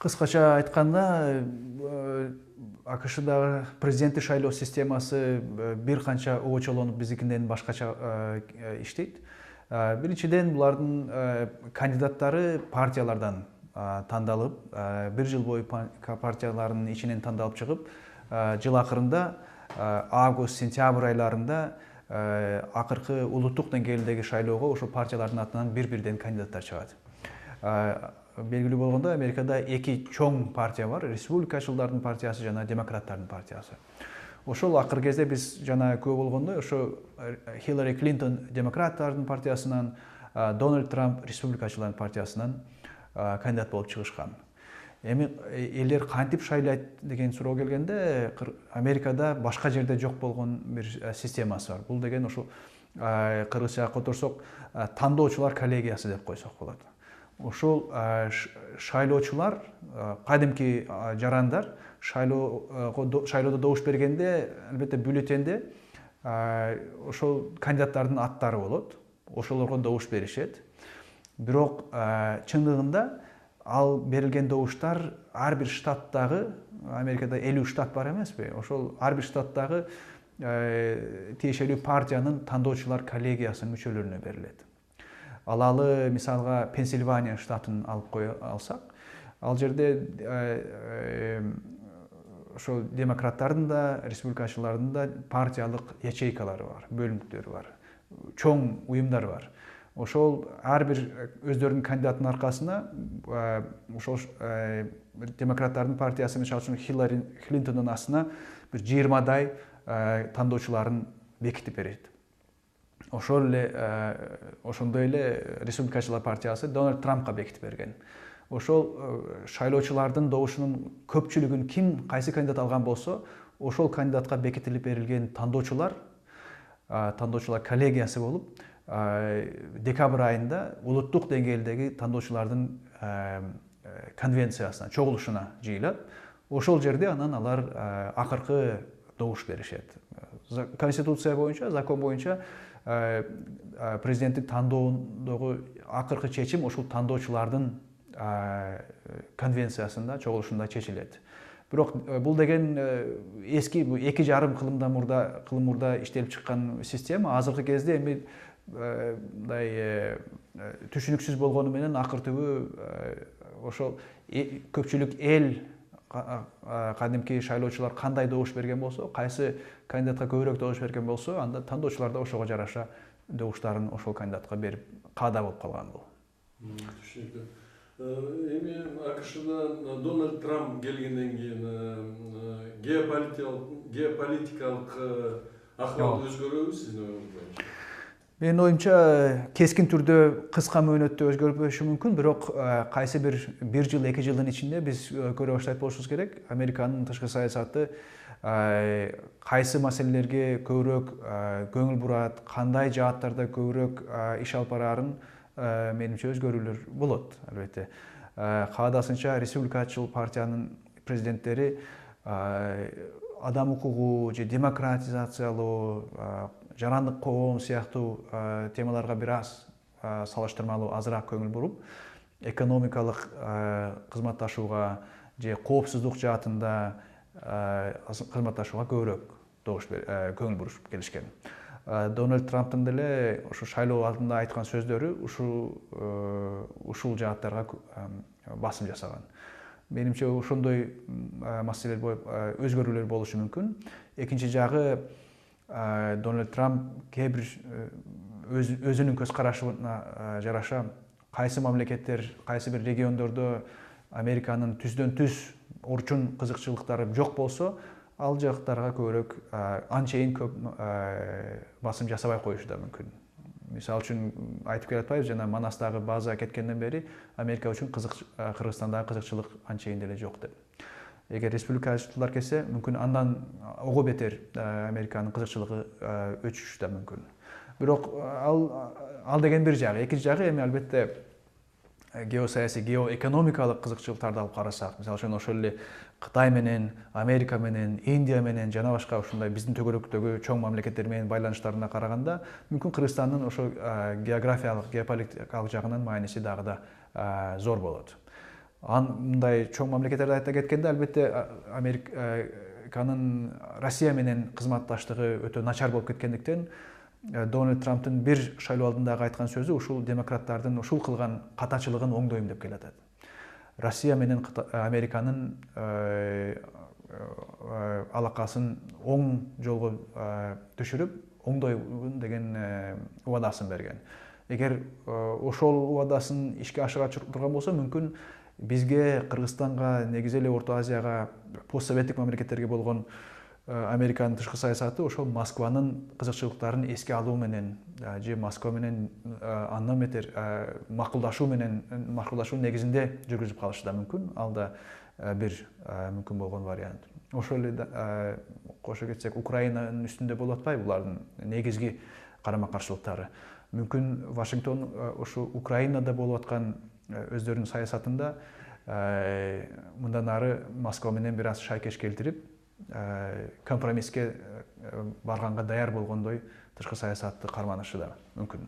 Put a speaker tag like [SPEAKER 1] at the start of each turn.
[SPEAKER 1] Кыскача айтканда, АКШдагы президенттик шайлоо системасы бир канча обочолонуп биздикинен башкача иштейт. Биринчиден булардын кандидаттары партиялардан тандалып, бир жыл бою партиялардын ичинен тандалып чыгып, жыл акырында август-сентябрь айларында акыркы улуттук деңгээлдеги шайлоого ошо партиялардын атынан бир-бирден кандидаттар чыгат. Белгилүү болгондой, Америкада эки чоң партия бар: республикачылардын партиясы жана демократтардын партиясы. Ошол акыркы кезде биз жана күбө болгондой, ошо Хиллари Клинтон демократтардын партиясынан, Дональд Трамп республикачылардын партиясынан кандидат болуп чыгышкан. Эми элдер кантип шайлайт деген суроо келгенде, Америкада башка жерде жок болгон бир системасы бар. Бул деген ошо кыргызча которсок тандоочулар коллегиясы деп койсок болот. Ошол шайлоочулар, кадимки жарандар шайлоодо добуш бергенде, албетте бюллетенде ошол кандидаттардын аттары болот. Ошолорго добуш беришет. Бирок чындыгында ал берилген добуштар ар бир штаттагы, Америкада 50 штат бар эмеспи? Ошол ар бир штаттагы тиешелүү партиянын тандоочулар коллегиясынын мүчөлөрүнө берилет. Алалы мисалга Пенсильвания штатын алып кое алсак, ал жерде ошо демократтардын да, республикачылардын да партиялык ячейкалары бар, бөлүнүктөрү бар, чоң уюмдар бар. Ошол ар бир өздөрүнүн кандидатынын аркасына ошол демократтардын партиясы, мисалы үчүн Хиллари Клинтондун астына бир 20дай тандоочуларын бекитип берет. Ошондой эле республикачылар партиясы Дональд Трампка бекитип берген. Ошол шайлоочулардын добушунун көпчүлүгүн ким кайсы кандидат алган болсо, ошол кандидатка бекитилип берилген тандоочулар коллегиясы болуп, декабрь айында улуттук деңгээлдеги тандоочулардын конвенциясына, чогулушуна жыйылат. Ошол жерде анан алар акыркы добуш беришет. Конституция боюнча, закон боюнча президенттик тандоодогу акыркы чечим ошол тандоочулардын конвенциясында, чогулушунда чечилет. Бирок бул деген эски 2,5 кылым мурда иштелип чыккан система. Азыркы кезде эми мындай түшүнүксүз болгону менен акыр түбү ошол көпчүлүк эл, кадимки шайлоочулар кандай добуш берген болсо, кайсы кандидатка көбүрөөк добуш берген болсо, анда тандоочулар да ошого жараша добуштарын ошол кандидатка берип каада болуп калган бул.
[SPEAKER 2] Түшүнүктүү. Эми АКШда Дональд Трамп келгенден кийин геополитикалык акыбат өзгөрөбү сиздин оюңузда?
[SPEAKER 1] Менин оюмча кескин түрдө кыска мөөнөттө өзгөрбөшү мүмкүн, бирок кайсы бир жыл, 2 жылдын ичинде биз көрө баштайт болушубуз керек. Американын тышкы саясаты кайсы маселелерге көбүрөөк көңүл бурат, кандай жааттарда көбүрөөк иш алып бараарын менимче өзгөрүүлөр болот, албетте. Каадасынча республикачыл партиянын президенттери адам укугу же демократизациялоо, жарандык коом сыяктуу темаларга бир аз салыштырмалуу азыраак көңүл буруп, экономикалык кызматташууга же коопсуздук жаатында кызматташууга көбүрөөк көңүл бурушуп келишкен. Дональд Трамптын деле ошо шайлоо алдында айткан сөздөрү ушул жааттарга басым жасаган. Менимче ошондой маселелер, өзгөрүүлөр болушу мүмкүн. Экинчи жагы, Дональд Трамп кээ бир өзүнүн көз карашына жараша кайсы мамлекеттер, кайсы бир региондордо Американын түздөн түз орчун кызыкчылыктары жок болсо, ал жактарга көбүрөөк анчейин көп басым жасабай коюшу да мүмкүн. Мисалы үчүн айтып келатпайбыз, жана Манастагы база кеткенден бери Америка үчүн Кыргызстандагы кызыкчылык анчейин деле жок деп. Эгер республикачылар келсе, мүмкүн андан ого бетер Американын кызыкчылыгы өчүшү да мүмкүн. Бирок ал деген бир жагы. Экинчи жагы эми албетте геосаясий, геоэкономикалык кызыкчылыктарды алып карасак, мисалы үчүн ошол эле Кытай менен, Америка менен, Индия менен жана башка ушундай биздин төгөрөктөгү чоң мамлекеттер менен байланыштарына караганда, мүмкүн Кыргызстандын ошо географиялык, геополитикалык жагынан мааниси дагы да зор болот. мындай чоң мамлекеттерди айта кеткенде, албетте Американын Россия менен кызматташтыгы өтө начар болуп кеткендиктен, Дональд Трамптын бир шайлоо алдындагы айткан сөзү ушул демократтардын ушул кылган катачылыгын оңдойм деп келатат. Россия менен Американын алакасын оң жолго түшүрүп, оңдойбун деген убадасын берген. Эгер ошол убадасын ишке ашыра турган болсо, мүмкүн бизге, Кыргызстанга, негизи эле Орто Азияга, постсоветтик мамлекеттерге болгон Американын тышкы саясаты ошол Москванын кызыкчылыктарын эске алуу менен же Москва менен андан бетер макулдашуу негизинде жүргүзүп калышы да мүмкүн. Ал да бир мүмкүн болгон вариант. Ошол эле кошо кетсек, Украинанын үстүндө болуп атпайбы булардын негизги карама-каршылыктары. Мүмкүн Вашингтон ушу Украинада болуп аткан өздөрүнүн саясатында мындан ары Москва менен бир аз шайкеш келтирип, компромисске барганга даяр болгондой тышкы саясатты карманышы да мүмкүн.